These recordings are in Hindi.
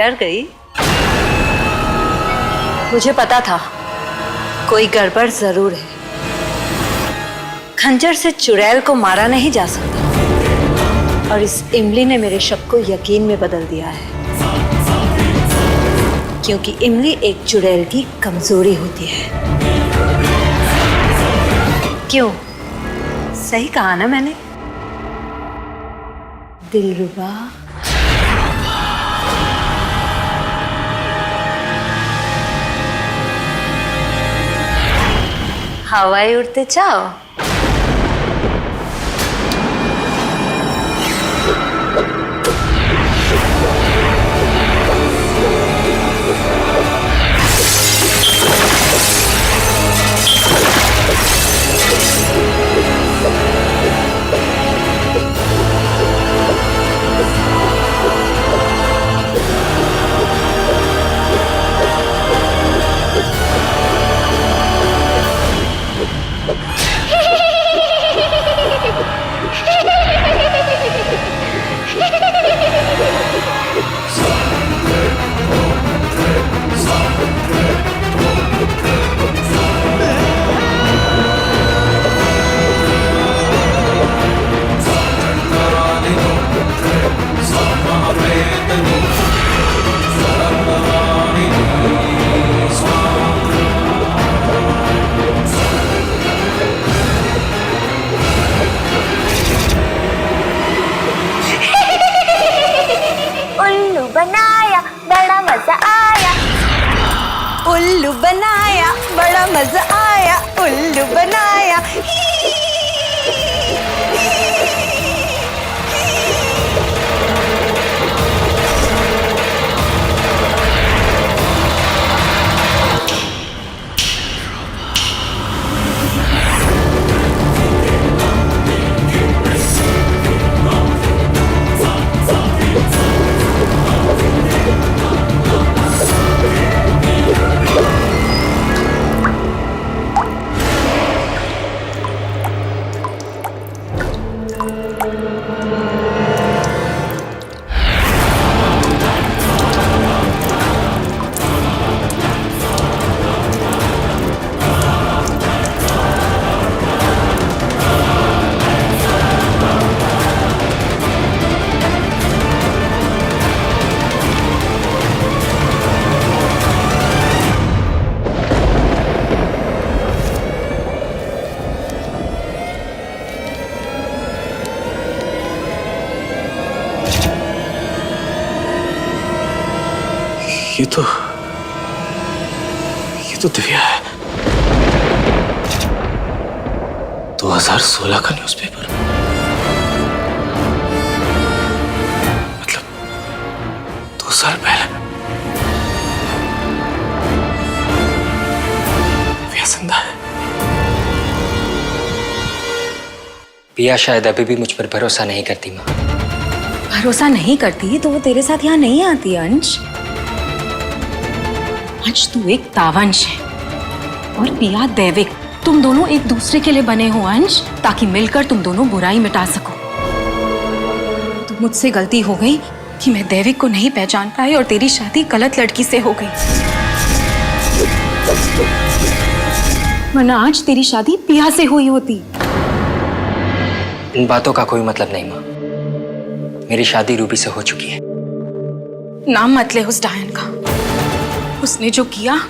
डर गई? मुझे पता था कोई गड़बड़ जरूर है। खंजर से चुड़ैल को मारा नहीं जा सकता और इस इमली ने मेरे शक को यकीन में बदल दिया है, क्योंकि इमली एक चुड़ैल की कमजोरी होती है। क्यों, सही कहा ना मैंने? दिलरुबा, हवाई उड़ते चाहो? उल्लू बनाया, बड़ा मजा आया, उल्लू बनाया। ये तो दिव्या है। 2016 का न्यूज़पेपर, मतलब 2 साल पहले। दिव्या जिंदा है। पिया शायद अभी भी मुझ पर भरोसा नहीं करती माँ। भरोसा नहीं करती तो वो तेरे साथ यहाँ नहीं आती अंश। अंश, तू एक तावंश है और पिया दैविक। तुम दोनों एक दूसरे के लिए बने हो अंश, ताकि मिलकर तुम दोनों बुराई मिटा सको। तो मुझसे गलती हो गई कि मैं दैविक को नहीं पहचान पाई और तेरी शादी गलत लड़की से हो गई, वरना आज तेरी शादी पिया से हुई होती। इन बातों का कोई मतलब नहीं माँ। मेरी शादी रूबी से हो चुकी है। नाम मत ले उस डायन का। उसने जो किया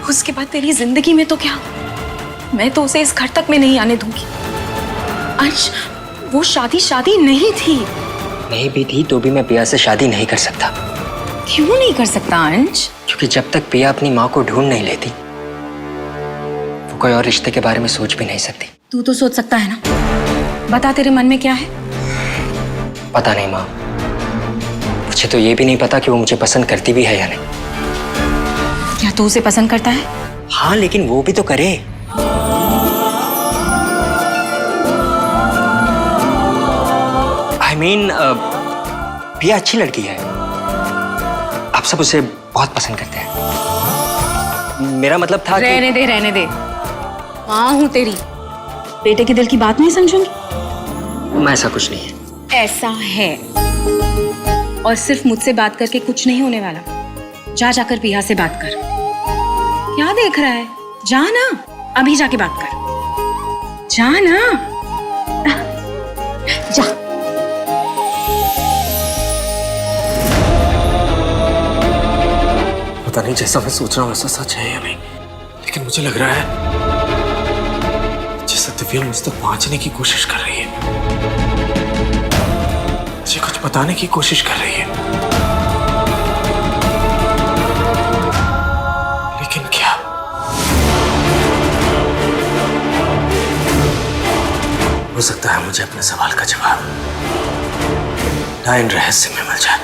उसके बाद तेरी जिंदगी में तो क्या, मैं तो उसे इस घर तक में नहीं आने दूंगी। अंश, वो शादी नहीं थी। नहीं भी थी तो भी मैं पिया से शादी नहीं कर सकता। क्यों नहीं कर सकता अंश? क्योंकि जब तक पिया अपनी माँ को ढूंढ नहीं लेती वो कोई और रिश्ते के बारे में सोच भी नहीं सकती। तू तो सोच सकता है ना। बता, तेरे मन में क्या है? पता नहीं माँ, मुझे तो ये भी नहीं पता कि वो मुझे पसंद करती भी है या नहीं। क्या तू उसे पसंद करता है? हाँ, लेकिन वो भी तो करे। I mean, पिया अच्छी लड़की है। आप सब उसे बहुत पसंद करते हैं। मेरा मतलब था कि रहने दे। माँ हूँ तेरी, बेटे के दिल की बात नहीं समझूंगी? मैं ऐसा कुछ नहीं है। ऐसा है। और सिर्फ मुझसे बात करके कुछ नहीं होने वाला। जा जाकर पिया से बात कर। क्या देख रहा है? जा ना, अभी जाके बात कर। जा ना, जा। पता नहीं जैसा मैं सोच रहा हूँ वैसा सच है या नहीं, लेकिन मुझे लग रहा है जैसे दिव्या मुझ तक पहुंचने की कोशिश कर रही है, मुझे कुछ बताने की कोशिश कर रही है। लेकिन क्या? हो सकता है मुझे अपने सवाल का जवाब डायन रहस्य में मिल जाए।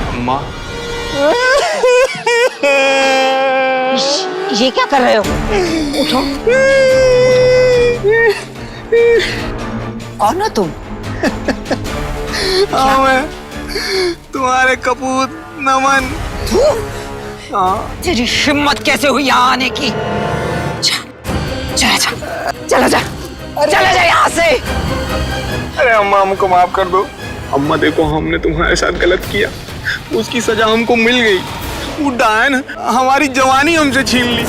अम्मा, ये क्या कर रहे हो? उठो। कौन हो तुम? हाँ, मैं तुम्हारे कपूत नमन। तेरी हिम्मत कैसे हुई यहाँ आने की? चला जा यहाँ से। अरे अम्मा, हमको माफ कर दो। अम्मा देखो, हमने तुम्हारे साथ गलत किया, उसकी सजा हमको मिल गई। वो डायन हमारी जवानी हमसे छीन ली,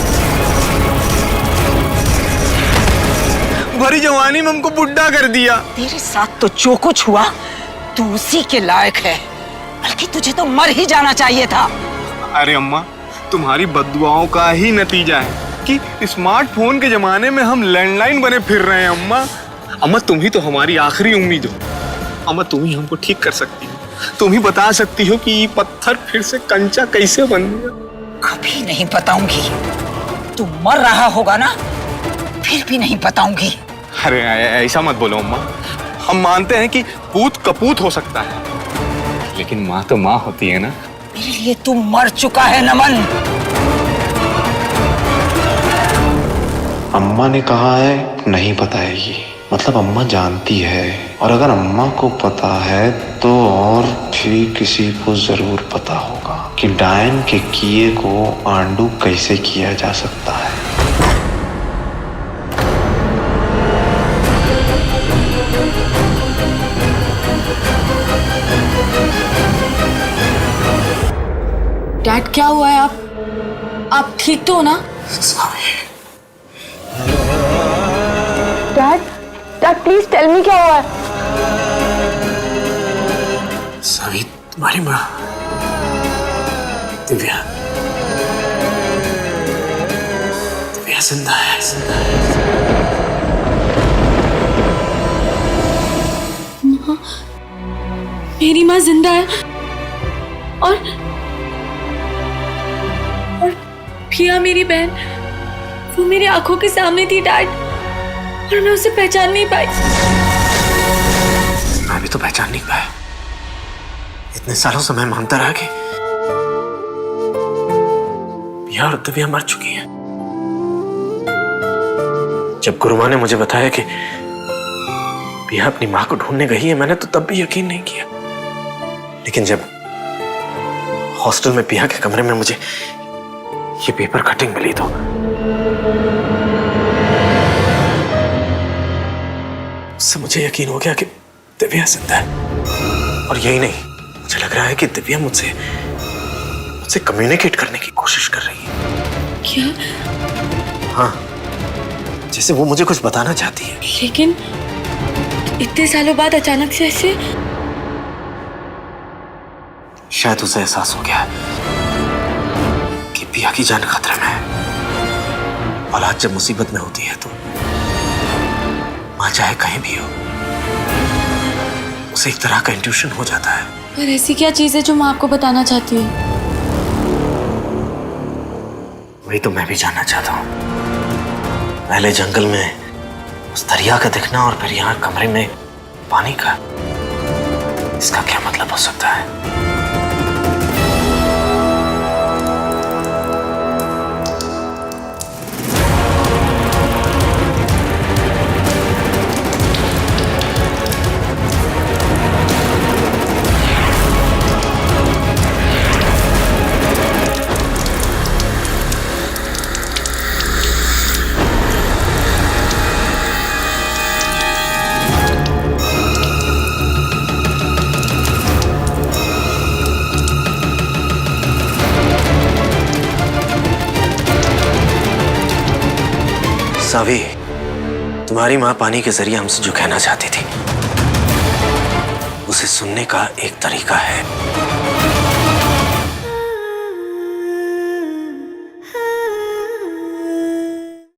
भरी जवानी में हमको बुढ़ा कर दिया। तेरे साथ तो जो कुछ हुआ तू उसी के लायक है, बल्कि तुझे तो मर ही जाना चाहिए था। अरे अम्मा, तुम्हारी बद्दुआओं का ही नतीजा है कि स्मार्टफोन के जमाने में हम लैंडलाइन बने फिर रहे हैं। अम्मा तुम ही तो हमारी आखिरी उम्मीद हो। अम्मा तुम ही हमको ठीक कर सकती हो, तुम ही बता सकती हो कि ये पत्थर फिर से कंचा कैसे बन गया। कभी नहीं बताऊंगी। तू मर रहा होगा ना, फिर भी नहीं बताऊंगी। अरे ऐसा मत बोलो अम्मा, हम मानते हैं कि पूत कपूत हो सकता है, लेकिन माँ तो माँ होती है ना। मेरे लिए तू मर चुका है नमन। अम्मा ने कहा है नहीं बताएगी, मतलब अम्मा जानती है। और अगर अम्मा को पता है तो और भी किसी को जरूर पता होगा कि डायन के किए को आंडू कैसे किया जा सकता है। डैड क्या हुआ है? आप ठीक तो हो ना? डैड प्लीज टेल मी क्या हुआ है? सभी तुम्हारी माँ दिव्या जिंदा है। मेरी माँ जिंदा है और पिया मेरी बहन, वो मेरी आंखों के सामने थी डैड, और मैं उसे पहचान नहीं पाई। मैं भी तो पहचान नहीं पाया। इतने सालों से मैं मानता रहा कि पिया और दिव्या मर चुकी हैं। जब गुरुमा ने मुझे बताया कि पिया अपनी मां को ढूंढने गई है, मैंने तो तब भी यकीन नहीं किया। लेकिन जब हॉस्टल में पिया के कमरे में मुझे ये पेपर कटिंग मिली तो उससे मुझे यकीन हो गया कि दिव्या जिंदा है। और यही नहीं, मुझे लग रहा है कि दिव्या मुझसे कम्युनिकेट करने की कोशिश कर रही है। क्या? हाँ, जैसे वो मुझे कुछ बताना चाहती है। लेकिन इतने सालों बाद अचानक से ऐसे? शायद उसे एहसास हो गया कि पिया की जान खतरे में है। औलाद जब मुसीबत में होती है तो मां चाहे कहीं भी हो, उसे एक तरह का इंट्यूशन हो जाता है। पर ऐसी क्या चीज है जो माँ आपको बताना चाहती है? वही तो मैं भी जानना चाहता हूँ। पहले जंगल में उस दरिया का दिखना और फिर यहाँ कमरे में पानी का, इसका क्या मतलब हो सकता है? सावी, तुम्हारी माँ पानी के जरिए हमसे जो कहना चाहती थी उसे सुनने का एक तरीका है।